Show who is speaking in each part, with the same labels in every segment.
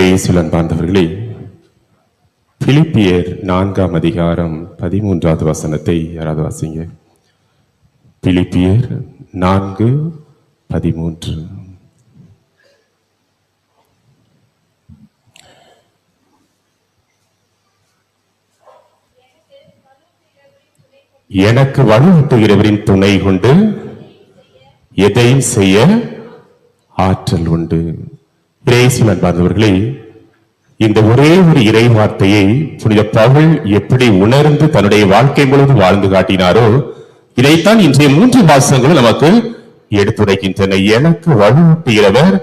Speaker 1: இயேசுவில் அன்பார்ந்தவர்களே, பிலிப்பியர் 4ஆம் அதிகாரம் 13வது வசனத்தை யாராவது வாசிங்க. பிலிப்பியர் 4:13. எனக்கு வலுவூட்டுகிறவரின் துணை கொண்டு எதையும் செய்ய ஆற்றல் உண்டு. இயேசுவில் அன்பார்ந்தவர்களே, இந்த ஒரே ஒரு இறை வார்த்தையை புனித பவுல் எப்படி உணர்ந்து தன்னுடைய வாழ்க்கை முழுவதும் வாழ்ந்து காட்டினாரோ, இதைத்தான் இன்றைய 3 வாசகங்களும் நமக்கு எடுத்துரைக்கின்றன. எனக்கு வலுவூட்டுகிறவர்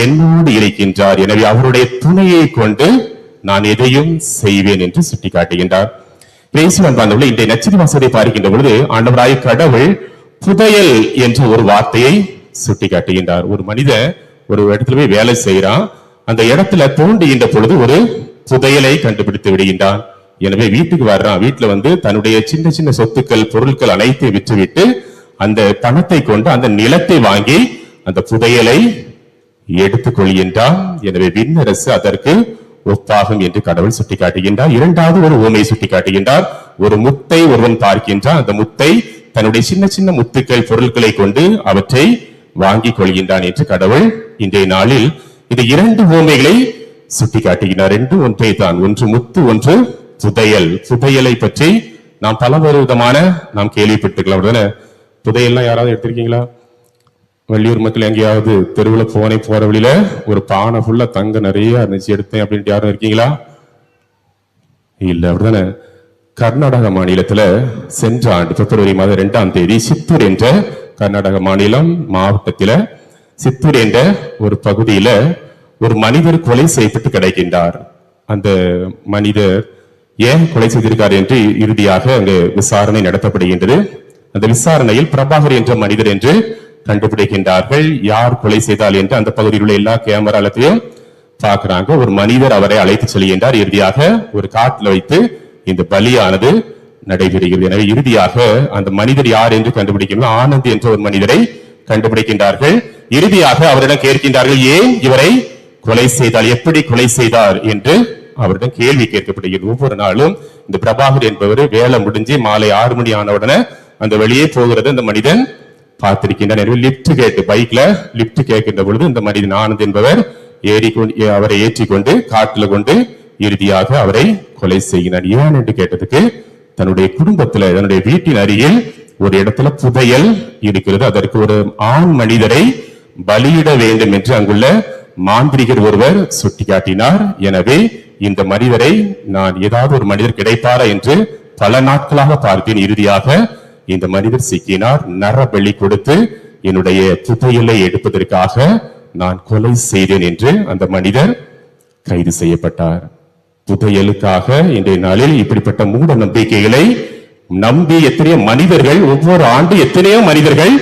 Speaker 1: என்னோடு இருக்கின்றார், எனவே அவருடைய துணையை கொண்டு நான் எதையும் செய்வேன் என்று சுட்டிக்காட்டுகின்றார். இயேசுவில் அன்பார்ந்தவர்களே, இன்றைய நற்செய்தி வாசகத்தை பார்க்கின்ற பொழுது ஆண்டவராய் கடவுள் புதையல் என்ற ஒரு வார்த்தையை சுட்டிக்காட்டுகின்றார். ஒரு மனிதன் ஒரு இடத்துல போய் வேலை செய்யறான், அந்த இடத்துல தோண்டுகின்ற பொழுது ஒரு புதையலை கண்டுபிடித்து விடுகின்றான். எனவே வீட்டுக்கு வர்றான், வீட்டுல தன்னுடைய சின்ன சின்ன சொத்துக்கள் பொருட்கள் அனைத்தையும் விற்றுவிட்டு அந்த பணத்தை கொண்டு அந்த நிலத்தை வாங்கி அந்த புதையலை எடுத்துக் கொள்கின்றான். எனவே விண்ணரசு அதற்கு ஒப்பாகும் என்று கடவுள் சுட்டிக்காட்டுகின்றார். இரண்டாவது ஒரு உவமையை சுட்டிக்காட்டுகின்றார். ஒரு முத்தை ஒருவன் பார்க்கின்றான், அந்த முத்தை தன்னுடைய சின்ன சின்ன முத்துக்கள் பொருட்களை கொண்டு அவற்றை வாங்கிக் கொள்கின்றான் என்று கடவுள் இன்றைய நாளில் இந்த 2 உவமைகளை சுட்டிக்காட்டுகிறார். 2 ஒன்றை தான், ஒன்று முத்து, ஒன்று புதையல். புதையலை பற்றி நாம் பல விதமான நாம் கேள்விப்பட்டிருக்கலாம். புதையல்லாம் யாராவது எடுத்திருக்கீங்களா? வள்ளியூர் மக்கள் எங்கேயாவது தெருவில் போற வழியில ஒரு பானை ஃபுல்லா தங்க நிறைய இருந்துச்சு, எடுத்தேன் அப்படின்ட்டு யாரும் இருக்கீங்களா? இல்ல, அப்படிதானே? கர்நாடக மாநிலத்துல சென்ற ஆண்டு பிப்ரவரி மாதம் 2ஆம் தேதி சித்தூர் என்ற கர்நாடக மாநிலம் மாவட்டத்தில சித்தூர் என்ற ஒரு பகுதியில ஒரு மனிதர் கொலை செய்யப்பட்டு கிடைக்கின்றார். அந்த மனிதர் ஏன் கொலை செய்திருக்கார் என்று இறுதியாக அங்கு விசாரணை நடத்தப்படுகின்றது. அந்த விசாரணையில் பிரபாகர் என்ற மனிதர் என்று கண்டுபிடிக்கின்றார்கள். யார் கொலை செய்தால் என்று அந்த பகுதியில் உள்ள எல்லா கேமராலத்தையும் பார்க்கிறாங்க. ஒரு மனிதர் அவரை அழைத்து செல்கின்றார். இறுதியாக ஒரு காட்டில் வைத்து இந்த பலியானது நடைபெறுகிறது. எனவே இறுதியாக அந்த மனிதர் யார் என்று கண்டுபிடிக்கணும். ஆனந்த் என்ற ஒரு மனிதரை கண்டுபிடிக்கின்றார்கள். இறுதியாக அவரிடம் கேட்கின்றார்கள், ஏன் இவரை கொலை செய்தால், எப்படி கொலை செய்தார் என்று அவரிடம் கேள்வி கேட்கப்படுகிறது. ஒவ்வொரு நாளும் இந்த பிரபாகர் என்பவர் வேலை முடிஞ்சு மாலை 6 மணி ஆன உடனே அந்த வெளியே போகிறது அந்த மனிதன் பார்த்திருக்கின்றார். எனவே லிப்ட் கேட்டு, பைக்ல லிப்ட் கேட்கின்ற பொழுது இந்த மனிதன் ஆனந்த் என்பவர் அவரை ஏற்றிக்கொண்டு காட்டுல கொண்டு இறுதியாக அவரை கொலை செய்கிறார். ஏன் என்று கேட்டதுக்கு, தன்னுடைய குடும்பத்துல தன்னுடைய வீட்டின் அருகில் ஒரு இடத்துல புதையல் இருக்கிறது, அதற்கு ஒரு ஆண் மனிதரை பலியிட வேண்டும் என்று அங்குள்ள மாந்திரிகர் ஒருவர் சுட்டிக்காட்டினார். எனவே இந்த மனிதரை நான் ஏதாவது ஒரு மனிதர் கிடைப்பாரா என்று பல நாட்களாக பார்த்தேன். இறுதியாக இந்த மனிதர் சிக்கினார். நரபலி கொடுத்து என்னுடைய புதையலை எடுப்பதற்காக நான் கொலை செய்தேன் என்று அந்த மனிதர் கைது செய்யப்பட்டார். புதையலுக்காக இன்றைய நாளில் இப்படிப்பட்ட மூட நம்பிக்கைகளை நம்பி எத்தனையோ மனிதர்கள், ஒவ்வொரு ஆண்டு எத்தனையோ மனிதர்கள்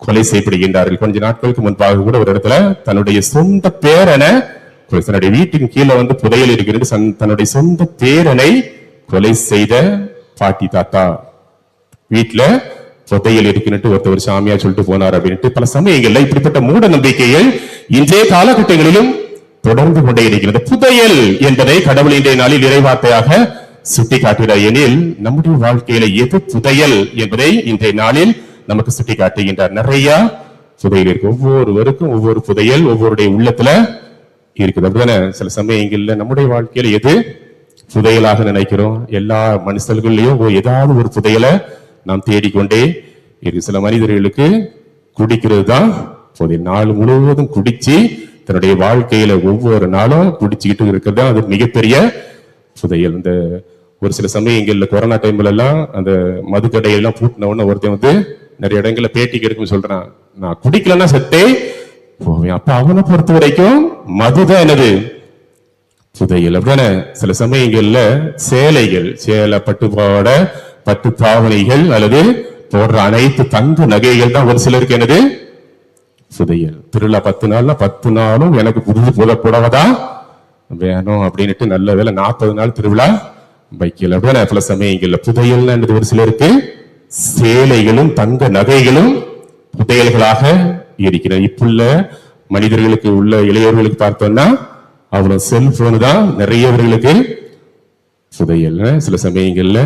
Speaker 1: கொலை செய்யப்படுகின்றார்கள். கொஞ்ச நாட்களுக்கு முன்பாக கூட ஒரு இடத்துல தன்னுடைய சொந்த பேரனை, தன்னுடைய வீட்டின் கீழே புதையல் இருக்கிறது, தன்னுடைய சொந்த பேரனை கொலை செய்த பாட்டி தாத்தா வீட்டுல புதையல் இருக்குன்னு ஒருத்தவர் சாமியா சொல்லிட்டு போனார் அப்படின்ட்டு பல சமயங்கள்ல இப்படிப்பட்ட மூட நம்பிக்கைகள் இன்றைய காலகட்டங்களிலும் தொடர்ந்து கொண்டே இருக்கிறது. புதையல் என்பதை கடவுள் இன்றைய நாளில் இறைவார்த்தையாக சுட்டிக்காட்டுகிறார். எனில் நம்முடைய வாழ்க்கையில எது புதையல் என்பதை இன்றைய நாளில் நமக்கு சுட்டிக்காட்டுகின்றார். நிறைய புதையல் இருக்கு, ஒவ்வொருவருக்கும் ஒவ்வொரு புதையல் ஒவ்வொருடைய உள்ளத்துல இருக்குது, அப்படிதானே? சில சமயங்கள்ல நம்முடைய வாழ்க்கையில எது புதையலாக நினைக்கிறோம்? எல்லா மனுஷர்களையும் ஏதாவது ஒரு புதையலை நாம் தேடிக்கொண்டே இருக்கு. சில மனிதர்களுக்கு குடிக்கிறது தான் புதையல். நாள் முழுவதும் குடிச்சு தன்னுடைய வாழ்க்கையில ஒவ்வொரு நாளும் குடிச்சுக்கிட்டு இருக்கிறது அது மிகப்பெரிய புதையல். இந்த ஒரு சில சமயங்கள்ல கொரோனா டைம்ல எல்லாம் அந்த மதுக்கடையெல்லாம் பூட்டின உடனே ஒருத்தன் நிறைய இடங்கள்ல பேட்டி கேட்கும் சொல்றான், நான் குடிக்கலன்னா செத்தே போவேன். அப்ப அவனை பொறுத்த வரைக்கும் மதுதான் என்னது? புதையல், அப்படிதானே? சில சமயங்கள்ல சேலைகள், சேலை பட்டுப்பாட பட்டு பாவனைகள் அல்லது போடுற அனைத்து தங்க நகைகள் தான் ஒரு சிலருக்கு என்னது? புதையல். திருவிழா 10 நாள்ல 10 நாளும் எனக்கு புது புடவைதான் வேணும் அப்படின்னுட்டு நல்ல வேலை 40 நாள் திருவிழா வைக்கல, அப்படின்னா பல சமயங்கள்ல புதையல் என்பது ஒரு சிலருக்கு சேலைகளும் தங்க நகைகளும் புதையல்களாக இருக்கிறது. இப்புள்ள மனிதர்களுக்கு உள்ள இளையோர்களுக்கு பார்த்தோம்னா அவ்வளவு செல்போன் தான் நிறையவர்களுக்கு புதையல். சில சமயங்கள்ல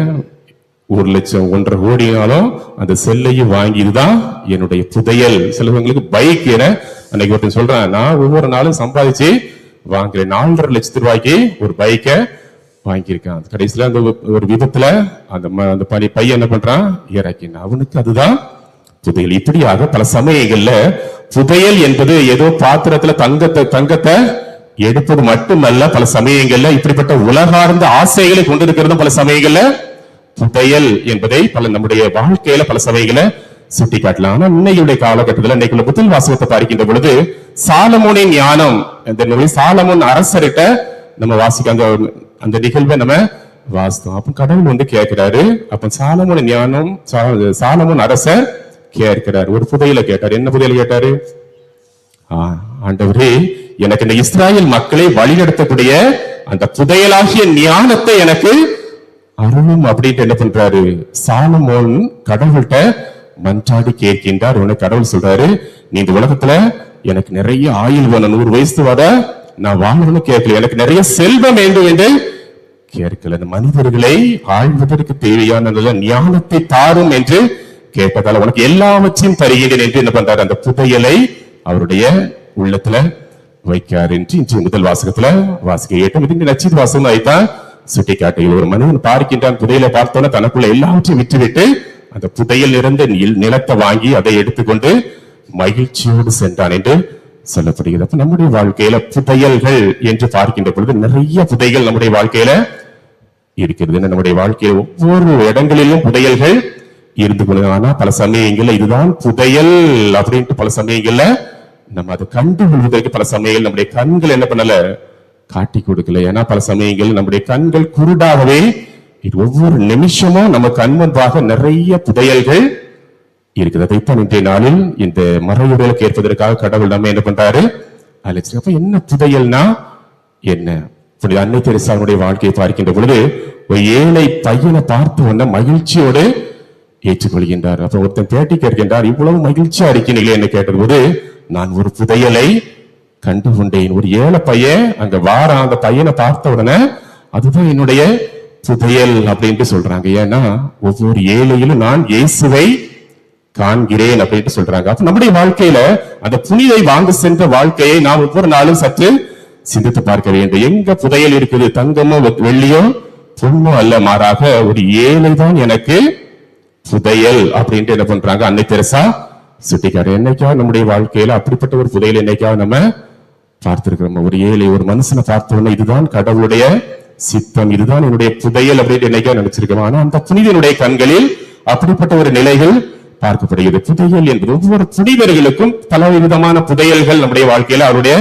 Speaker 1: 1,00,000 1.5 கோடினாலும் அந்த செல்லையும் வாங்கிதுதான் என்னுடைய புதையல். சிலவங்களுக்கு பைக் என அன்னைக்கு ஒருத்தன் சொல்றான், நான் ஒவ்வொரு நாளும் சம்பாதிச்சு வாங்குறேன், 4.5 லட்சத்து ரூபாய்க்கு ஒரு பைக்கை வாங்கியிருக்கான். கடைசியில அந்த ஒரு விபத்துல அந்த பையன் என்ன பண்றான், இறக்கினான். அவனுக்கு அதுதான் புதையல். இப்படியாக பல சமயங்கள்ல புதையல் என்பது ஏதோ பாத்திரத்துல தங்கத்தை எடுப்பது மட்டுமல்ல, பல சமயங்கள்ல இப்படிப்பட்ட உலகார்ந்த ஆசைகளை கொண்டிருக்கிறதும் பல சமயங்கள்ல புதையல் என்பதை நம்முடைய வாழ்க்கையில பல சமயங்களை சுட்டி காட்டலாம். ஆனா இன்னையுடைய காலகட்டத்தில் இன்னைக்குள்ள முதல் வாசகத்தை பார்க்கின்ற பொழுது சாலமோனின் ஞானம், சாலமோன் அரசர்கிட்ட நம்ம வாசிக்க அந்த நிகழ்வை நம்ம வாசித்தோம். அப்ப கடவுள் கேட்கிறாரு. அப்ப சாலமோனின் ஞானம், சாலமோன் அரசர் கேட்கிறார், ஒரு புதையலை கேட்டார். என்ன புதையல் கேட்டாரு? ஆண்டவரே, எனக்கு இந்த இஸ்ராயல் மக்களை வழிநடத்தக்கூடிய அந்த புதையலாகிய ஞானத்தை எனக்கு அருளும் அப்படின்ட்டு என்ன பண்றாரு சாலமோன் கடவுள்கிட்ட மன்றாடி கேட்கின்றார். உனக்கு கடவுள் சொல்றாரு, நீ இந்த உலகத்துல எனக்கு நிறைய ஆயுள் வேணும், 100 வயசு வர நான் வாழணும்னு கேட்கல, எனக்கு நிறைய செல்வம் வேண்டும் என்று கேட்கல, அந்த மனிதர்களை ஆழ்வதற்கு தேவையான ஞானத்தை தாரும் என்று கேட்டதால உனக்கு எல்லாவற்றையும் தருகிறேன் என்று என்ன பண்றாரு, அந்த புதையலை அவருடைய உள்ளத்துல வைக்காரு என்று இன்று முதல் வாசகத்துல வாசிக்க கேட்டோம். இது நச்சித் வாசகம் ஆயித்தான் சுட்டி காட்டுகள். ஒரு மனிதன் பார்க்கின்றான், புதையலை பார்த்தோன்னா தனக்குள்ள எல்லாவற்றையும் விட்டுவிட்டு அந்த புதையல் இருந்த நிலத்தை வாங்கி அதை எடுத்துக்கொண்டு மகிழ்ச்சியோடு சென்றான் என்று சொல்லப்படுகிறது. அப்ப நம்முடைய வாழ்க்கையில புதையல்கள் என்று பார்க்கின்ற பொழுது நிறைய புதையல் நம்முடைய வாழ்க்கையில இருக்கிறது. நம்முடைய வாழ்க்கையில ஒவ்வொரு இடங்களிலும் புதையல்கள் இருந்து கொண்டு, ஆனா பல சமயங்கள்ல இதுதான் புதையல் அப்படின்ட்டு பல சமயங்கள்ல நம்ம அதை கண்டு கொள்வதற்கு பல சமயங்கள் நம்முடைய கண்கள் என்ன பண்ணல, காட்டி கொடுக்கல. ஏன்னா பல சமயங்கள் நம்முடைய கண்கள் குருடாகவே ஒவ்வொரு நிமிஷமும் நம்ம கண் முன்பாக நிறைய புதையல்கள் இருக்குது. அதைத்தான் இன்றைய நாளில் இந்த மறையுடைய கேட்பதற்காக கடவுள் நம்ம என்ன பண்றாரு அழைச்சு. அப்ப என்ன புதையல்னா என்ன? அன்னை தெரசாவுடைய வாழ்க்கையை பார்க்கின்ற பொழுது ஒரு ஏழை பையனை பார்த்து உடனே மகிழ்ச்சியோடு ஏற்றுக்கொள்கின்றார். அப்ப ஒருத்தன் பேட்டி கேட்கின்றார், இவ்வளவு மகிழ்ச்சியா இருக்கீங்களே என்ன கேட்டது போது, நான் ஒரு புதையலை கண்டு கொண்டேன். ஒரு ஏழை பையன் அங்க வார அந்த பையனை பார்த்த உடனே அதுதான் என்னுடைய புதையல் அப்படின்ட்டு சொல்றாங்க. ஏன்னா ஒவ்வொரு ஏழையிலும் நான் இயேசுவை காண்கிறேன் அப்படின்ட்டு சொல்றாங்க. அப்ப நம்முடைய வாழ்க்கையில அந்த புனிதை வாங்க சென்ற வாழ்க்கையை நாம் ஒவ்வொரு நாளும் சற்று சிந்தித்து பார்க்க வேண்டும். எங்க புதையல் இருக்குது? தங்கமோ வெள்ளியோ பொண்ணோ அல்ல, மாறாக ஒரு ஏழை தான் எனக்கு புதையல் அப்படின்ட்டு என்ன பண்றாங்க அன்னை தெரசா சுட்டிக்காரு. என்னைக்காவது நம்முடைய வாழ்க்கையில அப்படிப்பட்ட ஒரு புதையல் என்னைக்காவது நம்ம பார்த்திருக்கிறோம்? ஒரு ஏழை ஒரு மனுஷனை பார்த்தோம்னா இதுதான் கடவுளுடைய சித்தம், இதுதான் என்னுடைய புதையல் அப்படின்ட்டு என்னைக்காவது நினைச்சிருக்கோம்? ஆனா அந்த புனிதனுடைய கண்களில் அப்படிப்பட்ட ஒரு நிலைகள் பார்க்கப்படுகிறது. புதையல் என்பது ஒவ்வொரு புனிதர்களுக்கும் பல விதமான புதையல்கள் நம்முடைய வாழ்க்கையில அவருடைய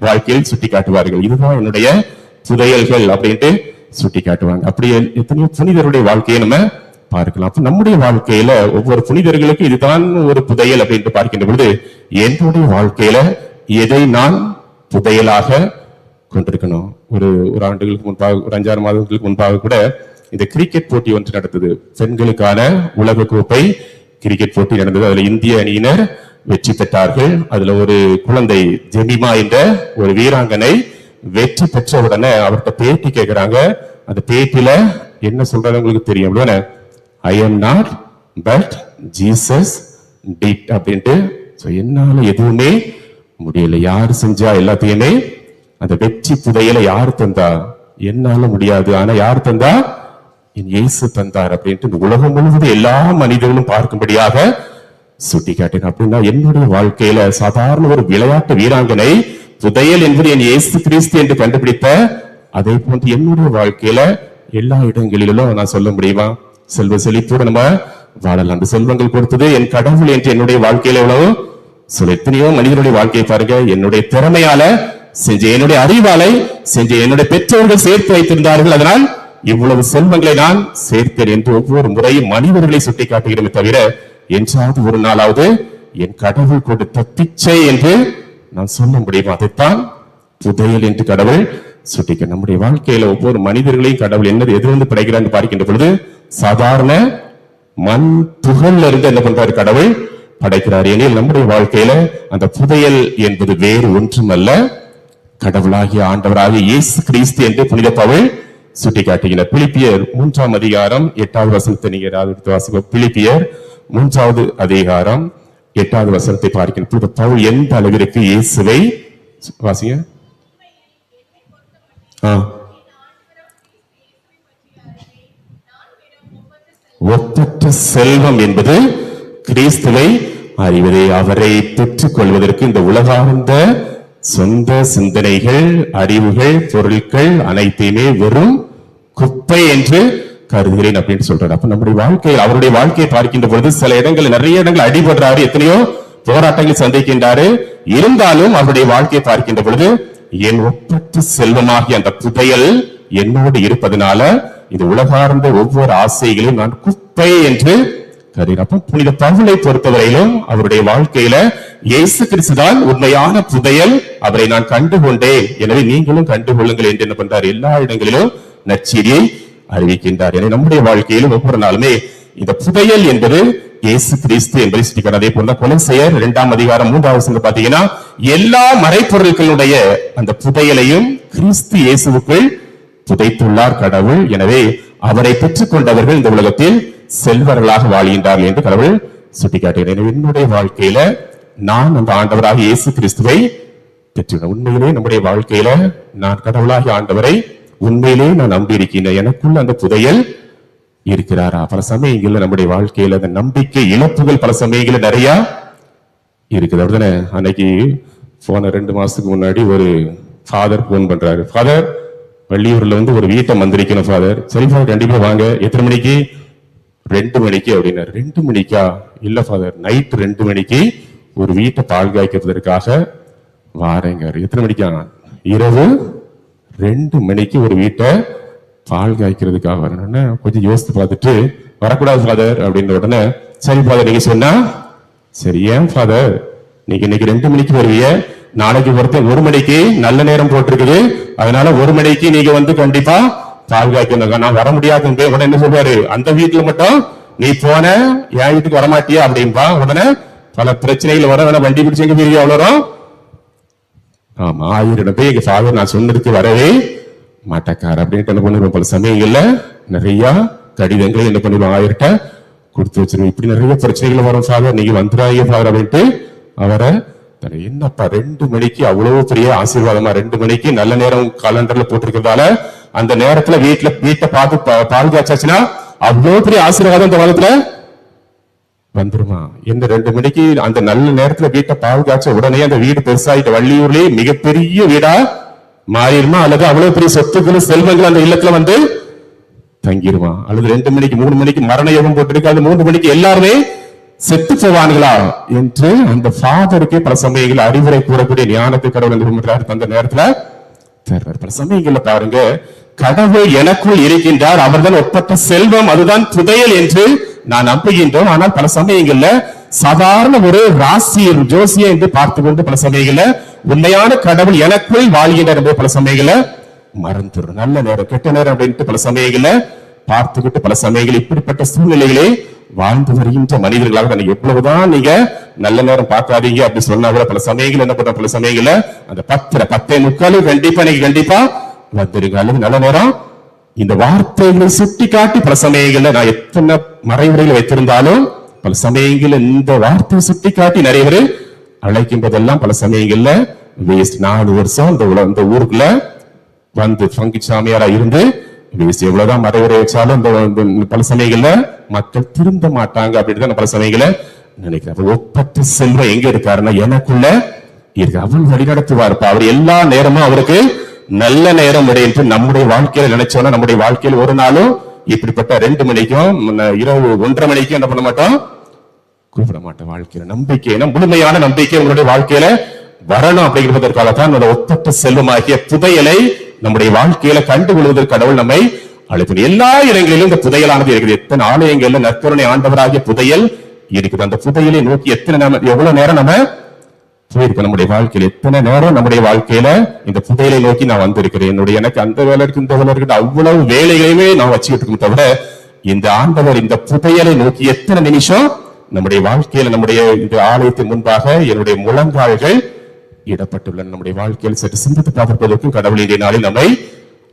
Speaker 1: வாழ்க்கையில் சுட்டி காட்டுவார்கள். இதுதான் என்னுடைய புதையல்கள் அப்படின்ட்டு சுட்டி காட்டுவாங்க. அப்படியே எத்தனையோ புனிதருடைய வாழ்க்கையை நம்ம பார்க்கலாம். அப்ப நம்முடைய வாழ்க்கையில ஒவ்வொரு புனிதர்களுக்கும் இதுதான் ஒரு புதையல் அப்படின்ட்டு பார்க்கின்ற பொழுது என்னுடைய வாழ்க்கையில எதை நான் புதையலாக கொண்டிருக்கணும்? ஒரு ஆண்டுகளுக்கு முன்பாக, ஒரு 5-6 மாதங்களுக்கு முன்பாக கூட இந்த கிரிக்கெட் போட்டி ஒன்று நடந்தது. பெண்களுக்கான உலக கோப்பை கிரிக்கெட் போட்டி நடந்தது. அதுல இந்திய அணியினர் வெற்றி பெற்றார்கள். அதுல ஒரு குழந்தை ஜெமிமா என்ற ஒரு வீராங்கனை வெற்றி பெற்ற உடனே அவர்கிட்ட பேட்டி கேட்கிறாங்க. அந்த பேட்டியில என்ன சொல்றது உங்களுக்கு தெரியும்? I am not but Jesus did அப்படின்ட்டு. என்னால எதுவுமே முடியல, யாரு செஞ்சா எல்லாத்தையுமே, அந்த வெற்றி புதையலை யாரு தந்தா? என்னால முடியாது, ஆனா யார் தந்தா? என் இயேசு தந்தார் அப்படின்ட்டு இந்த உலகம் முழுவதும் எல்லா மனிதர்களும் பார்க்கும்படியாக சுட்டி காட்டினார். அப்படின்னா என்னுடைய வாழ்க்கையில சாதாரண ஒரு விளையாட்டு வீராங்கனை புதையல் என்பது என் இயேசு கிறிஸ்து என்று கண்டுபிடித்த அதே போன்று என்னுடைய வாழ்க்கையில எல்லா இடங்களிலும் நான் சொல்ல முடியுமா? செல்வ செழிப்போடு நம்ம வாழலாம். அந்த செல்வங்கள் கொடுத்தது என் கடவுள் என்று என்னுடைய வாழ்க்கையில எவ்வளவு சொல்ல. எத்தனையோ மனிதனுடைய வாழ்க்கையை பாருங்க, என்னுடைய திறமையால செஞ்ச, என்னுடைய அறிவாலை செஞ்ச, என்னுடைய பெற்றோர்கள் சேர்த்து வைத்திருந்தார்கள், அதனால் இவ்வளவு செல்வங்களை நான் சேர்த்தேன் என்று ஒவ்வொரு முறையும் மனிதர்களை சுட்டி காட்டுகிறோமே தவிர என்றாவது ஒரு நாளாவது என் கடவுள் கொடுத்த பிச்சை என்று நான் சொல்ல முடியுமா? அதைத்தான் புதையல் என்று கடவுள் சுட்டிக்க. நம்முடைய வாழ்க்கையில ஒவ்வொரு மனிதர்களையும் கடவுள் என்னது எதிர்ந்து படைக்கிறான்னு பார்க்கின்ற பொழுது சாதாரண மண் துகள்ல இருந்து என்ன பண்றாரு கடவுள் படைக்கிறார். எனில் நம்முடைய வாழ்க்கையில அந்த புதையல் என்பது வேறு ஒன்றுமல்ல, கடவுளாகிய ஆண்டவராகிய இயேசு கிறிஸ்து என்று புனித பவுல் சுட்டிக்காட்டுகிறார். பிலிப்பியர் 3ஆம் அதிகாரம் 8வது வசனத்தை நீங்க வாசிப்போம். பிலிப்பியர் 3வது அதிகாரம் 8வது வசனத்தை பார்க்கிறோம். புனித பவுல் எந்த அளவிற்கு இயேசுவை வாசிங்க. ஒப்பற்ற செல்வம் என்பது கிறிஸ்துவை அறிவதே. அவரை பெற்றுக் கொள்வதற்கு இந்த உலகார்ந்த சொந்த சிந்தனைகள், அறிவுகள், பொருட்கள் அனைத்தையுமே வெறும் குப்பை என்று கருதுகிறேன் அப்படின்னு சொல்றாரு. அப்ப நம்முடைய வாழ்க்கையில் அவருடைய வாழ்க்கையை பார்க்கின்ற பொழுது சில இடங்கள், நிறைய இடங்கள் அடிபடுறாரு, எத்தனையோ போராட்டங்கள் சந்திக்கின்றாரு. இருந்தாலும் அவருடைய வாழ்க்கையை பார்க்கின்ற பொழுது என் ஒப்பற்ற செல்வமாகிய அந்த புதையல் என்னோடு இருப்பதனால இந்த உலகார்ந்த ஒவ்வொரு ஆசைகளையும் நான் குப்பை என்று கருதுகிறேன். அப்ப புனித பவுலை பொறுத்தவரையிலும் அவருடைய வாழ்க்கையில இயேசு கிறிஸ்துதான் உண்மையான புதையல், அவரை நான் கண்டுகொண்டேன், எனவே நீங்களும் கண்டுகொள்ளுங்கள் என்று என்ன பண்றார், எல்லா இடங்களிலும் நற்செய்தியை அறிவிக்கின்றார். எனவே நம்முடைய வாழ்க்கையிலும் ஒவ்வொரு நாளுமே இந்த புதையல் என்பது இயேசு கிறிஸ்து என்பதை சுட்டிக்காட்டு. அதே போல கொலோசையர் 2ஆம் அதிகாரம் 3வது வசனம் பாத்தீங்கன்னா எல்லா மறைப்பொருட்களுடைய அந்த புதையலையும் கிறிஸ்து இயேசுவுக்குள் புதைத்துள்ளார் கடவுள். எனவே அவரை பெற்றுக் கொண்டவர்கள் இந்த உலகத்தில் செல்வர்களாக வாழ்கின்றார்கள் என்று கடவுள் சுட்டிக்காட்டுகிறேன். என்னுடைய வாழ்க்கையில நான் அந்த ஆண்டவராக இயேசு கிறிஸ்துவை பெற்றுள்ளேன். உண்மையிலே நம்முடைய வாழ்க்கையில நான் கடவுளாகிய ஆண்டவரை உண்மையிலே நான் நம்பி இருக்கின்றேன். எனக்குள்ள அந்த புதையல் இருக்கிறாரா? பல சமயங்கள்ல நம்முடைய வாழ்க்கையில அந்த நம்பிக்கை இழப்புகள் பல சமயங்கள்ல நிறைய இருக்குது. அப்படிதானே? அன்னைக்கு போன 2 மாசத்துக்கு முன்னாடி ஒரு ஃபாதர் போன் பண்றாரு. ஃபாதர், வள்ளியூர்ல ஒரு வீட்டை மந்திரிக்கணும் ஃபாதர். சரி ஃபாதர், கண்டிப்பா வாங்க. எத்தனை மணிக்கு? 2 மணிக்கு அப்படின்னாரு. 2 மணிக்கா? இல்ல ஃபாதர், நைட் 2 மணிக்கு ஒரு வீட்டை பால் காய்க்கிறதுக்காக வாரேங்க. எத்தனை மணிக்கா? இரவு 2 மணிக்கு ஒரு வீட்டை பால் காய்க்கிறதுக்காக வரணும்னு கொஞ்சம் யோசித்து பார்த்துட்டு, வரக்கூடாது ஃபாதர் அப்படின்ற உடனே, சரி ஃபாதர் நீங்க சொன்னா சரி. ஏன் ஃபாதர், நீங்க இன்னைக்கு 2 மணிக்கு வருவீங்க, நாளைக்கு ஒருத்தர் 1 மணிக்கு நல்ல நேரம் போட்டிருக்குது, அதனால 1 மணிக்கு நீங்க கண்டிப்பா பால் காய்க்கணும். நான் வர முடியாது. உடனே என்ன சொல்றாரு, அந்த வீட்டுல மட்டும் நீ போன என் வீட்டுக்கு வரமாட்டியா அப்படின்பா. உடனே பல பிரச்சனைகள் வர, வேணா வண்டி பிடிச்சு எங்க போய் அவ்வளோ. ஆமா, 1000 போய் எங்க ஃபாதர் நான் சொன்னதுக்கு வரவே மாட்டக்கார் அப்படின்ட்டு என்ன பண்ணுவோம். பல சமயங்கள்ல நிறைய கடிதங்கள் என்ன பண்ணுவோம், 1000 கொடுத்து வச்சிருவோம். இப்படி நிறைய பிரச்சனைகள் வரும். ஃபாதர் நீங்க வந்துடாங்க ஃபாதர் அப்படின்ட்டு அவரை, என்னப்பா 2 மணிக்கு அவ்வளவு பெரிய ஆசீர்வாதமா? 2 மணிக்கு நல்ல நேரம் காலண்டர்ல போட்டிருக்கிறதால அந்த நேரத்துல வீட்டை பார்த்து பால் காய்ச்சாச்சுன்னா அவ்வளவு பெரிய ஆசீர்வாதம் இந்த உலகத்துல வந்துருமா? இந்த 2 மணிக்கு அந்த நல்ல நேரத்துல வீட்டை பால் காய்ச்ச உடனே அந்த வீடு பெருசாயிட்டு வள்ளியூர்லயே மிகப்பெரிய வீடா மாறிடுமா? அல்லது அவ்வளவு பெரிய சொத்துக்களும் செல்வங்கள் அந்த இல்லத்துல தங்கிருமா? அல்லது 2 மணிக்கு 3 மணிக்கு மரண யோகம் போட்டிருக்கு, அது 3 மணிக்கு எல்லாருமே செத்து போவாங்களா என்று அந்த ஃபாதருக்கு பல சமயங்கள் அறிவுரை கூறக்கூடிய ஞானத்தை கடவுள் அந்த நேரத்துல தருவார். பல சமயங்கள்ல பாருங்க, கடவுள் எனக்குள் இருக்கின்றார், அவர்தான் ஒப்பற்ற செல்வம், அதுதான் புதையல் என்று நான் நம்புகின்றோம். ஆனால் பல சமயங்கள்ல சாதாரண ஒரு ராசியர் ஜோசிய என்று பார்த்து கொண்டு பல சமயங்கள்ல உண்மையான கடவுள் எனக்குள் வாழ்கின்றார் என்று பல சமயங்கள்ல மறந்துடும். நல்ல நேரம் கெட்ட நேரம் அப்படின்ட்டு பல சமயங்கள்ல பார்த்துக்கிட்டு பல சமயங்கள் இப்படிப்பட்ட சூழ்நிலைகளே வாழ்ந்து வருகின்ற மனிதர்களாக எவ்வளவுதான் நீங்க நல்ல நேரம் பார்க்காதீங்க அப்படி சொன்னா கூட பல சமயங்கள் என்ன பண்ற, பல சமயங்கள்ல அந்த 10:45 கண்டிப்பா வந்துருங்க. அல்லது நல்ல நேரம் இந்த வார்த்தைகளை சுட்டி காட்டி பல சமயங்கள்ல நான் எத்தனை மறைவுரைகள் வைத்திருந்தாலும் பல சமயங்கள்ல இந்த வார்த்தையை சுட்டி காட்டி நிறைய பேர் அழைக்கின்றதெல்லாம் பல சமயங்கள்ல வேஸ்ட். 4 வருஷம் இந்த ஊருக்குள்ள பங்கு சாமியாரா இருந்து எவ்வளவுதான் மறைவுரை வச்சாலும் பல சமயங்கள்ல மக்கள் திருந்த மாட்டாங்க அப்படின்னு பல சமயங்களை நினைக்கிறேன். ஒப்பற்ற செல்வம் எங்க இருக்காருன்னா எனக்குள்ள இருக்கு. அவள் வழிநடத்துவார். அவர் எல்லா நேரமும் அவருக்கு நல்ல நேரம் என்று நம்முடைய வாழ்க்கையில நினைச்சோம்னா நம்முடைய வாழ்க்கையில் ஒரு நாளும் இப்படிப்பட்ட 2 மணிக்கும் இரவு 1:30 மணிக்கும் என்ன பண்ண மாட்டோம், கூப்பிட மாட்டோம். வாழ்க்கையில நம்பிக்கை, முழுமையான நம்பிக்கை உங்களுடைய வாழ்க்கையில வரணும் அப்படிங்கிறதற்காகத்தான் ஒப்பற்ற செல்வமாகிய புதையலை நம்முடைய வாழ்க்கையில கண்டுகொள்வதற்கு கடவுள் நம்மை அழைப்பு. எல்லா இடங்களிலும் இந்த புதையலானது இருக்குது. எத்தனை ஆலயங்கள்ல நற்கருணை ஆண்டவராகிய புதையல் இருக்குது. அந்த புதையலை நோக்கி எவ்வளவு நேரம் நம்ம போயிருக்கோம். நம்முடைய வாழ்க்கையில எத்தனை நேரம் நம்முடைய வாழ்க்கையில இந்த புதையலை நோக்கி நான் வந்திருக்கிறேன். எனக்கு அந்த வேலை இருக்கு, இந்த வேலை இருக்கு, அவ்வளவு வேலைகளையுமே நான் வச்சுக்கிட்டு இருக்கோம். தவிர இந்த ஆண்டவர் இந்த புதையலை நோக்கி எத்தனை நிமிஷம் நம்முடைய வாழ்க்கையில நம்முடைய இந்த ஆலயத்தின் முன்பாக என்னுடைய முழங்கால்கள் இடப்பட்டுள்ளன. நம்முடைய வாழ்க்கையில் சற்று சிந்தித்து பார்ப்பதற்கும் கடவுள் இன்றைய நாளில் நம்மை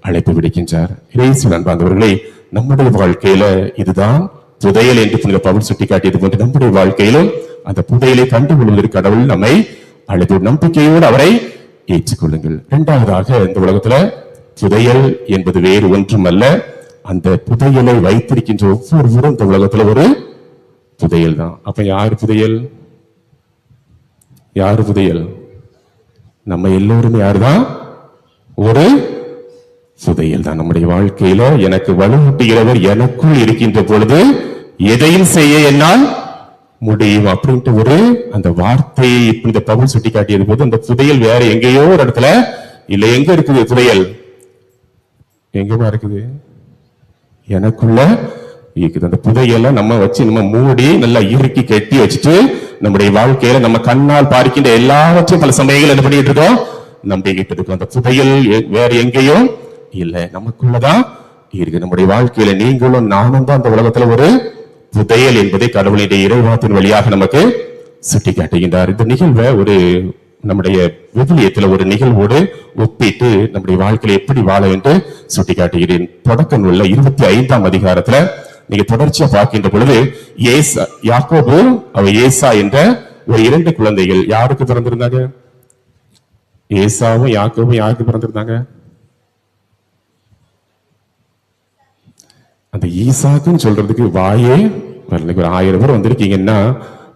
Speaker 1: அழைப்பு விடுக்கின்றார். இயேசுவின் அன்பார்ந்தவர்களே, நம்முடைய வாழ்க்கையில இதுதான் புதையல் என்று புனித பவுல் சுட்டிக்காட்டியது போன்று நம்முடைய வாழ்க்கையிலும் அந்த புதையலை கண்டுகொள்வதற்கு கடவுள் நம்மை அழைப்பு நம்பிக்கையோடு அவரை ஏற்றுக்கொள்ளுங்கள். இரண்டாவதாக, இந்த உலகத்துல புதையல் என்பது வேறு ஒன்றும் அல்ல, அந்த புதையலை வைத்திருக்கின்ற ஒவ்வொருவரும் இந்த உலகத்துல ஒரு புதையல் தான். அப்ப யாரு புதையல்? யாரு புதையல்? நம்ம எல்லோருமே யாருதான்? ஒரு புதையல் தான். நம்முடைய வாழ்க்கையில எனக்கு வலுவூட்டுகிறவர் எனக்குள் இருக்கின்ற பொழுது எதையும் செய்ய என்னால் முடியும் அப்படின்ட்டு ஒரு அந்த வார்த்தையை இந்த பவுல் சுட்டி காட்டியது போது அந்த புதையல் வேற எங்கேயோ ஒரு இடத்துல இல்ல. எங்க இருக்குது புதையல்? எங்கமா இருக்குது? எனக்குள்ள இருக்குது. அந்த புதையலை நம்ம வச்சு நம்ம மூடி நல்லா இறுக்கி கட்டி வச்சுட்டு நம்முடைய வாழ்க்கையில நம்ம கண்ணால் பார்க்கின்ற எல்லாவற்றையும் பல சமயங்கள் என்ன பண்ணிட்டு இருக்கோம்? நம்பிக்கிட்டு இருக்கோம். அந்த புதையல் வேற எங்கேயும் இல்ல, நமக்குள்ளதான் இருக்கு. நம்முடைய வாழ்க்கையில நீங்களும் நானும் தான் அந்த உலகத்துல ஒரு புதையல் என்பதை கடவுளுடைய இறைவாத்தின் வழியாக நமக்கு சுட்டி காட்டுகின்றார். இந்த நிகழ்வை ஒரு நம்முடைய விவிலியத்துல ஒரு நிகழ்வோடு ஒப்பிட்டு நம்முடைய வாழ்க்கையில எப்படி வாழ என்று சுட்டி காட்டுகிறேன். தொடக்க நூல்ல 25ஆம் அதிகாரத்துல நீங்க தொடர்ச்சியா பார்க்கின்ற பொழுது யாக்கோபு ஏசா என்ற ஒரு 2 குழந்தைகள் யாருக்கு பிறந்திருந்தாங்க? ஏசாவும் யாக்கோபும் யாருக்கு பிறந்திருந்தாங்க? அந்த ஈசாக்குன்னு சொல்றதுக்கு வாயே வரல. ஒரு 1000 பேர் வந்திருக்கீங்கன்னா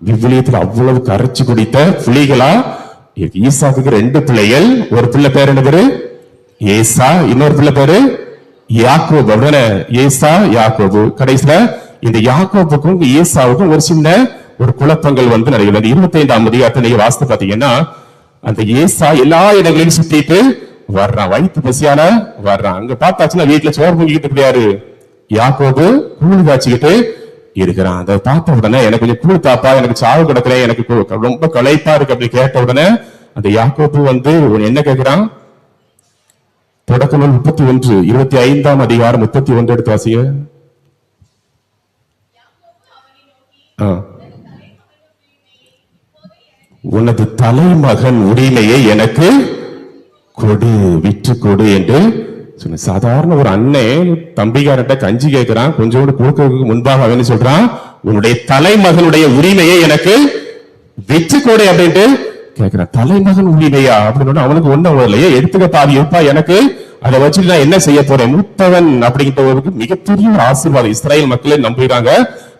Speaker 1: விவிலியத்துல அவ்வளவு கரைச்சு குடித்த புலிகளா இருக்கு. ஈசாக்கு 2 பிள்ளைகள். ஒரு பிள்ளை பேர் என்ன பேரு? ஏசா. இன்னொரு பிள்ளை பேரு யாக்கோபு. அப்படின்னா ஏசா யாக்கோபு. கடைசியில இந்த யாக்கோபுக்கும் ஏசாவுக்கும் ஒரு சின்ன ஒரு குழப்பங்கள் வந்து நடைபெறும். 25ஆம் அதிகாரத்தை நீங்க வாசித்து பாத்தீங்கன்னா அந்த ஏசா எல்லா இடங்களையும் சுத்திட்டு வர்றான். வயிற்று பசியால வர்றான். அங்க பார்த்தாச்சுன்னா வீட்டுல சோறு பொங்கிட்டு கிடையாது. யாக்கோபு கூழ் காய்ச்சிக்கிட்டு இருக்கிறான். அதை பார்த்த உடனே எனக்கு கொஞ்சம் கூழ் தாப்பா, எனக்கு சாவு கிடக்குறேன், எனக்கு ரொம்ப களைப்பா இருக்கு அப்படி கேட்ட உடனே அந்த யாக்கோபு வந்து என்ன கேட்கிறான்? தொடக்க நூல் 31 25ஆம் அதிகாரம் 31 எடுத்து வாசிங்க. உனது தலைமகன் உரிமையை எனக்கு கொடு, விற்று கொடு என்று சொன்ன. சாதாரண ஒரு அண்ணன் தம்பிகாரட்ட கஞ்சி கேட்கிறான். கொஞ்சோடு கொடுக்க முன்பாக அவன் சொல்றான், உன்னுடைய தலைமகனுடைய உரிமையை எனக்கு விற்று கொடு அப்படின்ட்டு கேட்கிறான். தலைமகன் உரிமையா அப்படின்னு அவனுக்கு ஒண்ணும் இல்லையே, எடுத்துக்க பாதி இருப்பா, எனக்கு அதை வச்சுட்டு நான் என்ன செய்ய போறேன்? மூத்தவன் அப்படிங்கிற மிகப்பெரிய ஒரு ஆசீர்வாதம் இஸ்ரேல் மக்களே நம்புகிறாங்க.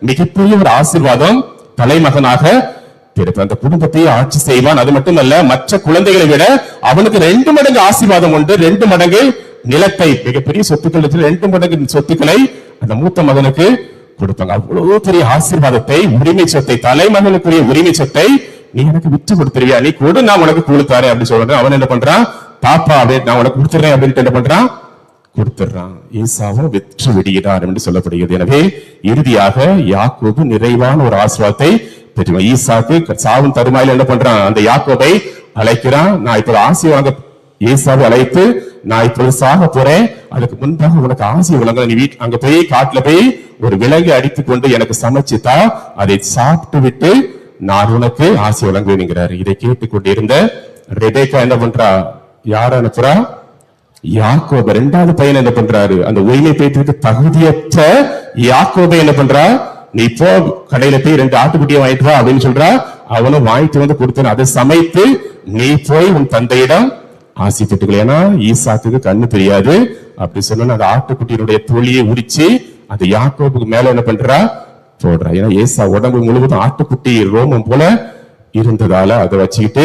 Speaker 1: மிகப்பெரிய ஒரு ஆசீர்வாதம் தலைமகனாக அந்த குடும்பத்தை ஆட்சி செய்வான். அது மட்டுமல்ல, மற்ற குழந்தைகளை விட அவனுக்கு 2 மடங்கு ஆசீர்வாதம் உண்டு. 2 மடங்கு நிலத்தை, மிகப்பெரிய சொத்துக்கள் 2 மடங்கு சொத்துக்களை அந்த மூத்த மகனுக்கு கொடுப்பாங்க. அவ்வளவு பெரிய ஆசீர்வாதத்தை, உரிமை சொத்தை, தலைமகனுக்குரிய உரிமை சொத்தை நீ எனக்கு விட்டு கொடுத்துருவியா? நீ கொடு, நான் உனக்கு கொடுத்தாரு அப்படின்னு சொல்றேன். அவன் என்ன பண்றான்? பாப்பா அப்படின்னு நான் உனக்கு கொடுத்துறேன் அப்படின்ட்டு என்ன பண்றான்? கொடுத்துறான். ஏசாவும் விற்று விடுகிறார் என்று சொல்லப்படுகிறது. எனவே இறுதியாக யாக்கோபு நிறைவான ஒரு ஆசீர்வாதத்தை பெற்றான். ஈசாக்கு சாவும் தருமாயில என்ன பண்றான்? அந்த யாக்கோபை அழைக்கிறான். நான் இப்ப ஆசி வாங்க ஏசாவை அழைத்து, நான் இப்பொழுது சாக போறேன், அதுக்கு முன்பாக உனக்கு ஆசை வழங்க, நீ அங்க போய் காட்டுல போய் ஒரு விலங்கு அடித்துக் கொண்டு எனக்கு சமைச்சுத்தா, அதை சாப்பிட்டு விட்டு நான் உனக்கு ஆசை வழங்குவேன்கிறார். இதை கேட்டுக் கொண்டிருந்த ரெபேக்கா என்ன பண்றா? யார அனுப்புறா? யாக்கோபு 2வது பையன் என்ன பண்றாரு? அந்த உரிமை பேற்றுக்கு தகுதியற்ற யாக்கோபை என்ன பண்றா? நீ போ கடையில போய் 2 ஆட்டுக்குட்டியை வாங்கிட்டு வா அப்படின்னு சொல்றா. அவனும் வாங்கிட்டு வந்து கொடுத்து அதை சமைத்து நீ போய் உன் தந்தையிடம் ஆசி பெற்றுக்கல. ஏன்னா ஈசாக்கு கண்ணு தெரியாது. அப்படி சொன்ன அந்த ஆட்டுக்குட்டியினுடைய தோழியை உரிச்சு அந்த யாக்கோபுக்கு மேல என்ன பண்றா? போடுறா. ஏன்னா ஏசா உடம்பு முழுவதும் ஆட்டுக்குட்டி ரோமம் போல இருந்ததால அதை வச்சுக்கிட்டு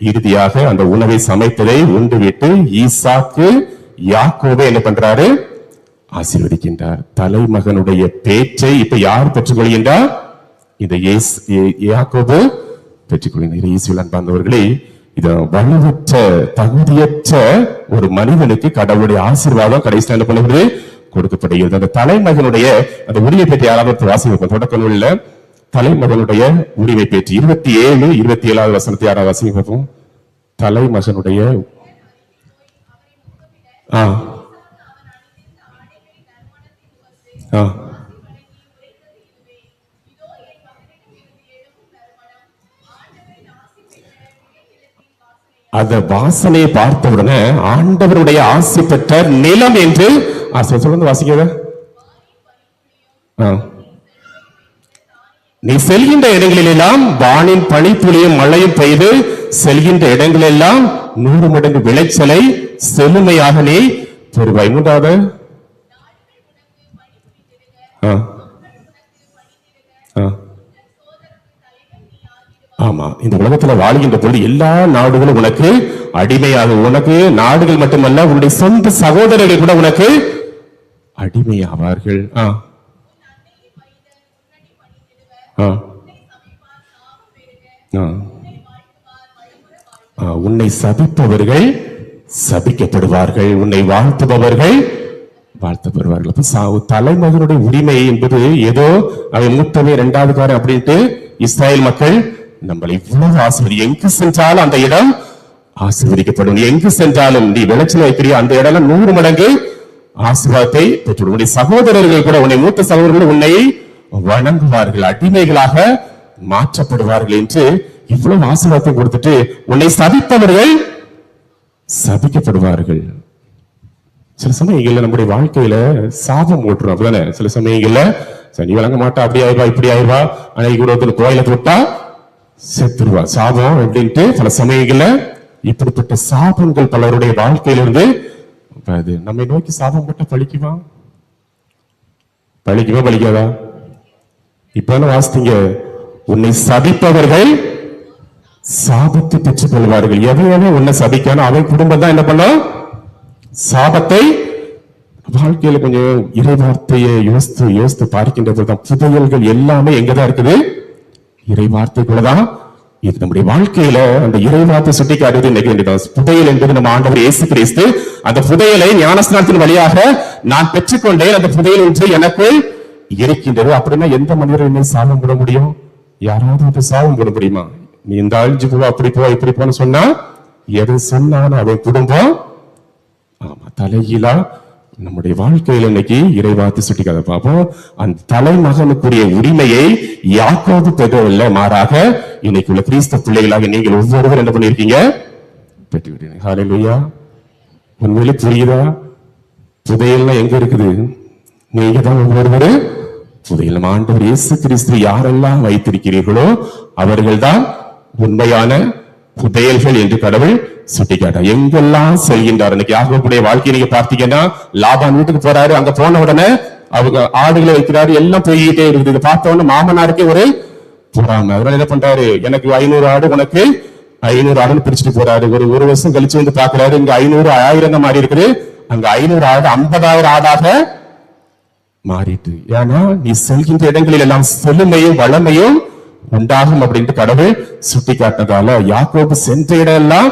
Speaker 1: இறுதியாக அந்த உணவை சமைத்ததை உண்டு விட்டு ஈசாக்கு யாக்கோபை என்ன பண்றாரு? ஆசீர்வதிக்கின்றார். தலைமகனுடைய பேச்சை இப்ப யார் பெற்றுக்கொள்கின்றார்? இந்த யாக்கோபு பெற்றுக்கொள்கின்றார். இயேசுவில் அன்பார்ந்தவர்களே, இது வலுவற்ற தகுதியற்ற ஒரு மனிதனுக்கு கடவுளுடைய ஆசீர்வாதம் கடைசியில் என்ன பண்ணுவது? கொடுக்கப்படுகிறது. அந்த தலைமகனுடைய அந்த உரிமை பற்றி யாராவது வாசிப்போம். தொடக்க நூல்ல தலைமகனுடைய உரிமை பேச்சு 27 27வது வசனத்தை யாராவது வாசிப்போம். தலைமகனுடைய அந்த வாசனையை பார்த்தவுடனே ஆண்டவருடைய ஆசி பெற்ற நிலம் என்று சொல்லுங்க, வாசிக்கிறத. நீ செல்கின்ற இடங்களிலெல்லாம் வானின் பனித்துளியும் மழையும் பெய்து செல்கின்ற இடங்களெல்லாம் 100 மடங்கு விளைச்சலை செழுமையாக நீ பெறுவாய். மூன்றாவது, ஆமா, இந்த உலகத்துல வாழ்கின்ற பொழுது எல்லா நாடுகளும் உனக்கு அடிமையாக, உனக்கு நாடுகள் மட்டுமல்ல உன்னுடைய சொந்த சகோதரர்கள் கூட உனக்கு அடிமையாவார்கள். உன்னை சபிப்பவர்கள் சபிக்கப்படுவார்கள், உன்னை வாழ்த்துபவர்கள் வாழ்த்தப்படுவார்கள். தலைமகனுடைய உரிமை என்பது ஏதோ அவன் மூத்தவே 2வது காரன் அப்படின்ட்டு இஸ்ராயல் மக்கள் நம்மளை இவ்வளவு ஆசீர்வதி, எங்கு சென்றாலும் அந்த இடம் ஆசீர்வதிக்கப்படும். எங்கு சென்றாலும் நீ விளைச்சல் வைக்கிறியோ அந்த இடம் 100 மடங்கு ஆசீர்வாதத்தை பெற்றுவிடும். உன்னை சகோதரர்கள் கூட, உன்னை மூத்த சகோதரர்கள் உன்னை வணங்குவார்கள், அடிமைகளாக மாற்றப்படுவார்கள் என்று இவ்வளவு ஆசீர்வாதத்தை கொடுத்துட்டு உன்னை சபிப்பவர்கள் சபிக்கப்படுவார்கள். சில சமயங்கள்ல நம்முடைய வாழ்க்கையில சாபம் ஓட்டுறோம், அப்படிதானே? சில சமயங்கள்ல நீ வழங்க மாட்டா, அப்படி ஆயிடுவா இப்படி ஆயிடுவா, அன்னைக்கு கூட கோயில தொட்டா செத்துருவா, சாபம் அப்படின்ட்டு பல சமயங்கள்ல இப்படிப்பட்ட சாபங்கள் பலருடைய வாழ்க்கையிலிருந்து நம்மை நோக்கி சாபம் போட்டா பழிக்குமா பழிக்காதா? இப்ப வாசித்தீங்க, உன்னை சபிப்பவர்கள் சாபத்தை பெற்றுக் கொள்வார்கள். எவையவே உன்னை சபிக்கணும் அவன் குடும்பம் தான் என்ன பண்ணும், சாபத்தை. வாழ்க்கையில கொஞ்சம் இறை வார்த்தையை யோசித்து பார்க்கின்ற போதுதான் புதையல்கள் எல்லாமே எங்கதான் இருக்குது, இறை வார்த்தைக்குள்ளதான். இது நம்முடைய வாழ்க்கையில அந்த இறை வார்த்தை சுட்டி காட்டுவது இன்னைக்கு புதையல் என்பது நம்ம ஆண்டவர் இயேசு கிறிஸ்து. அந்த புதையலை ஞானஸ்நானத்தின் வழியாக நான் பெற்றுக்கொண்டேன், அந்த புதையல் ஒன்று எனக்கு இருக்கின்றது. அப்படின்னா எந்த மனிதரை என்ன சாபம் போட முடியும்? யாராவது சாபம் போட முடியுமா? நீ இந்த அழிஞ்சு போ, அப்படி போ இப்படி போன்னு சொன்னா எது சொன்னாலும் அவன் குடும்பம் தலைகீழா நம்முடைய வாழ்க்கையில இன்னைக்கு இறைவார்த்தை சுட்டிக்காத பார்ப்போம். அந்த தலைமகனுக்குரிய உரிமையை யாக்கோபு பெறவில்லை, மாறாக இன்னைக்கு உள்ள கிறிஸ்தவ பிள்ளைகளாக நீங்கள் ஒவ்வொருவர் என்ன பண்ணிருக்கீங்க, பெற்றுவிட்டீங்க. ஹல்லேலூயா. உண்மையிலே புரியுதா? புதையல்லாம் எங்க இருக்குது? நீங்க தான் ஒவ்வொருவரு புதையல். நம்ம ஆண்டவர் இயேசு கிறிஸ்து யாரெல்லாம் வைத்திருக்கிறீர்களோ அவர்கள் தான் உண்மையான புதையல்கள் என்று கடவுள் சுட்டிக்காட்டா. எங்கெல்லாம் செல்கின்றார். இன்னைக்கு யாக்கோபுடைய வாழ்க்கையை நீங்க பார்த்தீங்கன்னா, லாபான் வீட்டுக்கு போறாரு, அங்க போன உடனே அவங்க ஆடுகளை வைக்கிறாரு, எல்லாம் போய்கிட்டே இருக்குது. இதை பார்த்த உடனே மாமனாருக்கே ஒரு பொறாமை. அதனால என்ன பண்றாரு, எனக்கு 500 ஆடு உனக்கு 500 ஆடுன்னு பிரிச்சுட்டு போறாரு. ஒரு வருஷம் கழிச்சு வந்து பாக்குறாரு, இங்க 500 1000 மாறி இருக்குது, அங்க 500 ஆடு 50,000 ஆடாக மாறிட்டு. ஏன்னா நீ செல்கின்ற இடங்களில் எல்லாம் செழுமையும் வளமையும் உண்டாகும் அப்படின்ட்டு கடவுள் சுட்டி காட்டினதால யாக்கோபு சென்ற இடம் எல்லாம்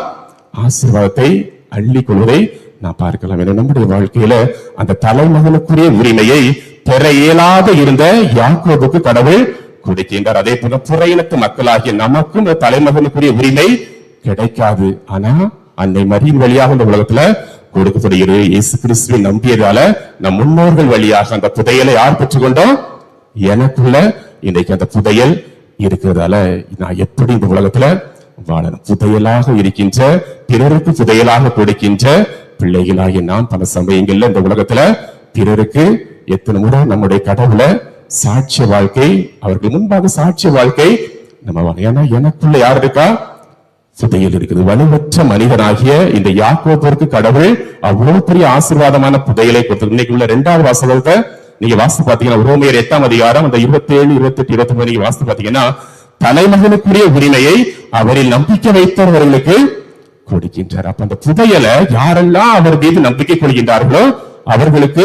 Speaker 1: ஆசீர்வாதத்தை அள்ளி கொள்வதை நான் பார்க்கலாம். என நம்முடைய வாழ்க்கையில அந்த தலைமகனுக்குரிய உரிமையை பெற இயலாத இருந்த யாக்கோபுக்கு கடவுள் கொடுக்கின்றார். அதே போல புற இனத்து மக்களாகிய நமக்கும் இந்த தலைமகனுக்குரிய உரிமை கிடைக்காது. ஆனா அன்னை மரியின் வழியாக இந்த உலகத்துல கொடுக்கப்படுகிறது. இயேசு கிறிஸ்துவை நம்பியதால நம் முன்னோர்கள் வழியாக அந்த புதையலை யார் பெற்றுக்கொண்டோம்? எனக்குள்ள இன்றைக்கு அந்த புதையல் இருக்கிறதால நான் எப்படி இந்த உலகத்துல வாழணும்? புதையலாக இருக்கின்ற, பிறருக்கு புதையலாக கொடுக்கின்ற பிள்ளைகளாகிய நாம் பல சமயங்கள்ல இந்த உலகத்துல பிறருக்கு எத்தனை முறை நம்முடைய கடவுளை சாட்சிய வாழ்க்கை, அவர்கள் முன்பாக சாட்சிய வாழ்க்கை நம்ம. ஏன்னா எனக்குள்ள யார் இருக்கா? புதையல் இருக்குது. வலுவற்ற மனிதனாகிய இந்த யாக்கோபிற்கு கடவுள் அவ்வளவு பெரிய ஆசீர்வாதமான புதையலை கொடுத்தது. இன்னைக்கு உள்ள 2வது வாசகத்தை நீங்க வாசித்து பாத்தீங்கன்னா, ரோமையர் 8ஆம் அதிகாரம் அந்த 27, 28, 29 நீங்க வாசித்து பாத்தீங்கன்னா, தலைமகனுக்குரிய உரிமையை அவரில் நம்பிக்கை வைத்தவர்களுக்கு கொடுக்கின்றார். அப்ப அந்த புதையலை யாரெல்லாம் அவர் மீது நம்பிக்கை கொள்கின்றார்களோ அவர்களுக்கு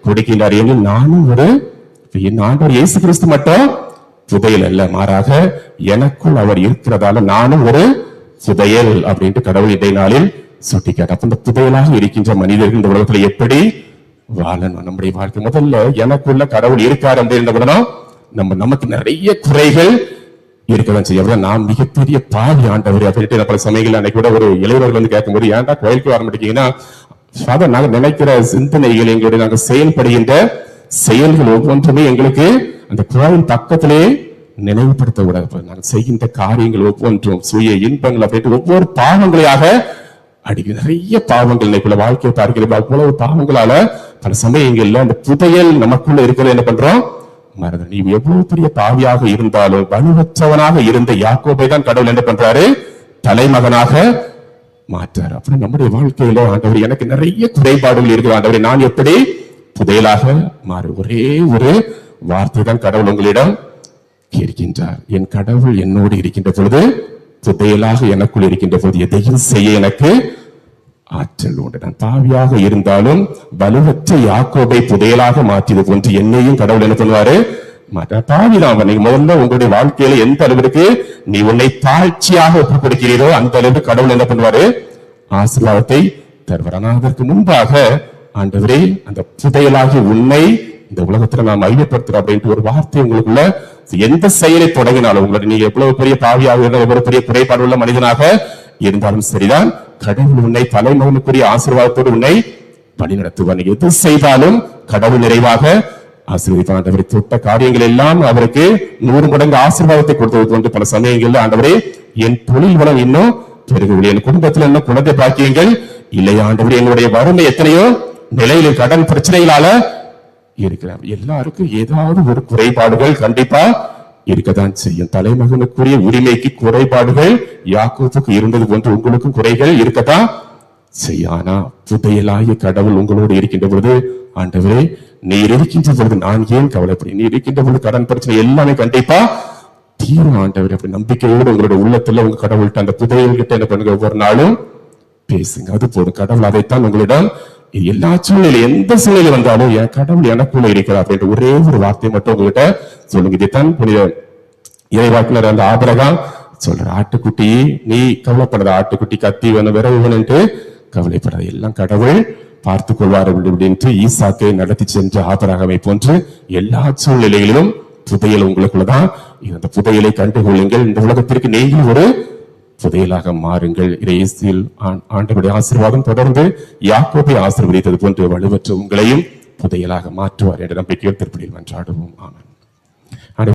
Speaker 1: கொடுக்கின்றார். ஏனில் நானும் ஒரு ஆண்டவர் இயேசு கிறிஸ்து மட்டும் புதையல் அல்ல, மாறாக எனக்குள் அவர் இருக்கிறதால நானும் ஒரு புதையல் அப்படின்ட்டு கடவுள் இன்றைய நாளில் சுட்டிக்காட்டு. அப்ப இந்த புதையலாக இருக்கின்ற மனிதர்கள் இந்த உலகத்துல எப்படி வாழணும்? நம்முடைய வாழ்க்கை முதல்ல எனக்குள்ள கடவுள் இருக்காரு அப்படின்றதுனா நமக்கு நிறைய குறைகள் இருக்கதான் செய்யும். நான் மிகப்பெரிய பாவி ஆண்டவர் அப்படின்ட்டு பல சமயங்கள் அன்னைக்கு கூட ஒரு இளைஞர்கள் வந்து கேட்கும்போது, ஏன்டா கோயிலுக்கு வர மாட்டேங்கன்னா, நாங்க நினைக்கிற சிந்தனைகள், எங்களுடைய நாங்க செயல்படுகின்ற செயல்கள் ஒவ்வொன்றுமே எங்களுக்கு அந்த கோயில் பக்கத்திலே நினைவுபடுத்த விடாது. நாங்கள் செய்கின்ற காரியங்கள் ஒவ்வொன்றும் சுய இன்பங்கள் அப்படின்ட்டு ஒவ்வொரு பாவங்களையாக அடிக்க நிறைய பாவங்கள் இன்னைக்குள்ள வாழ்க்கையை பார்க்கிற அவ்வளவு பாவங்களால பல சமயங்கள்ல அந்த புதையல் நமக்குள்ள இருக்கிறது என்ன பண்றோம் மறந்து. நீ எவ்வளவு பெரிய பாவியாக இருந்தாலும் வலுவற்றவனாக இருந்த யாக்கோபை தான் கடவுள் என்ன பண்றாரு தலைமகனாக மாற்றாரு. அப்புறம் நம்முடைய வாழ்க்கையில ஆண்டவர் எனக்கு நிறைய குறைபாடுகள் இருக்கு ஆண்டவரை நான் எப்படி புதையலாக மாறு. ஒரே ஒரு வார்த்தை தான் கடவுள் உங்களிடம் கேட்கின்றார். என் கடவுள் என்னோடு இருக்கின்ற பொழுது புதையலாக எனக்குள் இருக்கின்ற போது எதையும் செய்ய எனக்கு ஆற்றல் உண்டு. நான் பாவியாக இருந்தாலும் வலுவற்ற யாக்கோபை புதையலாக மாற்றியது போன்று என்னையும் கடவுள் என்ன பண்ணுவாரு மாற்ற. பாவிதான் நீங்க முதல்ல உங்களுடைய வாழ்க்கையில எந்த அளவிற்கு நீ உன்னை தாழ்ச்சியாக ஒப்புக் கொடுக்கிறீரோ அந்த அளவுக்கு கடவுள் என்ன பண்ணுவாரு ஆசீர்வாதத்தை தருவார். ஆனால் அதற்கு முன்பாக ஆண்டவரே அந்த புதையலாகி உன்னை இந்த உலகத்துல நாம் மையப்படுத்துறோம் அப்படின்ட்டு ஒரு வார்த்தை உங்களுக்குள்ள எந்த செயலை தொடங்கினாலும் உங்களை நீங்க எவ்வளவு பெரிய பாவியாக இருந்தாலும் எவ்வளவு பெரிய குறைபாடு உள்ள மனிதனாக இருந்தாலும் சரிதான் கடவுள் உன்னை தலைமகனுக்குரிய ஆசீர்வாதத்தோடு உன்னை வழி நடத்துவார். நீங்க எது செய்தாலும் கடவுள் நிறைவாக ஆசீர்வதிப்பார். ஆண்டவரை தொட்ட காரியங்கள் எல்லாம் அவருக்கு 100 மடங்கு ஆசீர்வாதத்தை கொடுத்தது போன்று பல சமயங்கள்ல ஆண்டவரே என் தொழில் வளம் இன்னும் பெருகவில்லை, என் குடும்பத்தில் இன்னும் குழந்தை பாக்கியங்கள் இல்லை ஆண்டவரே, என்னுடைய வறுமை எத்தனையோ நிலையில கடன் பிரச்சனைகளால இருக்கிறார். எல்லாருக்கும் ஏதாவது ஒரு குறைபாடுகள் கண்டிப்பா இருக்கத்தான் செய்யும். தலைமகனுக்குரிய உரிமைக்கு குறைபாடுகள் யாக்கோபுக்கு இருந்தது போன்று உங்களுக்கும் குறைகள் இருக்கத்தான் செய்யும். ஆனா புதையலாகிய கடவுள் உங்களோடு இருக்கின்ற பொழுது ஆண்டவரே நீர் இருக்கின்ற பொழுது நான் ஏன் கவலைப்படுறேன், நீ இருக்கின்ற பொழுது கடன் பிரச்சனை எல்லாமே கண்டிப்பா தீரும் ஆண்டவரே. அப்படி நம்பிக்கையோடு உங்களுடைய உள்ளத்துல உங்க கடவுள்கிட்ட அந்த புதையல் கிட்ட என்ன பண்ணுங்க ஒவ்வொரு நாளும் பேசுங்க. அது போதும். கடவுள் அதைத்தான் உங்களிடம் எல்லா சூழ்நிலை எந்த சூழ்நிலை வந்தாலும் என் கடவுள் எனக்குள்ள இருக்கிறார் அப்படின்ற ஒரே ஒரு வார்த்தை மட்டும் உங்ககிட்ட சொல்லுங்க. இதைத்தான் புனித இறைவாக்கினர் அந்த ஆபிரகாம் சொல்ற, ஆட்டுக்குட்டி நீ கவலைப்படாத, ஆட்டுக்குட்டி கத்தி வேணும் விரவு வேணும்ட்டு கவலைப்படாத, எல்லாம் கடவுள் பார்த்துக் கொள்வார் அப்படின்ட்டு ஈசாக்கை நடத்தி சென்ற ஆபிரகாமை போன்று எல்லா சூழ்நிலைகளிலும் புதையல் உங்களுக்குள்ளதான். இந்த புதையலை கண்டுகொள்ளுங்கள். இந்த உலகத்திற்கு நீங்கள் ஒரு புதையலாக மாறுங்கள். இயேசுவில் ஆண்டவருடைய ஆசீர்வாதம் தொடர்ந்து யாக்கோபை ஆசீர்வதித்தது போன்று வலுவற்ற உங்களையும் புதையலாக மாற்றுவார் என்ற நம்பிக்கையோடு திருப்பலியில் மன்றாடுவோம். ஆமென்.